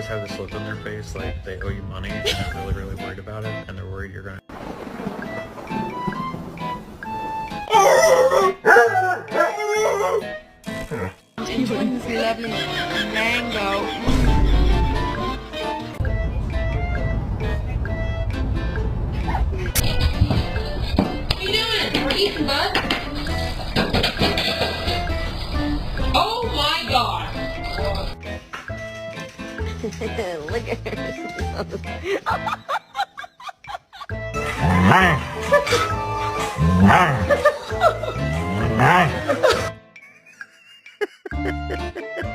always have this look on their face like they owe you money and they're really, really worried about it, and they're worried you're gonna... Enjoying this lovely mango. What are you doing? We're eating, bud. Oh my god! Look at her.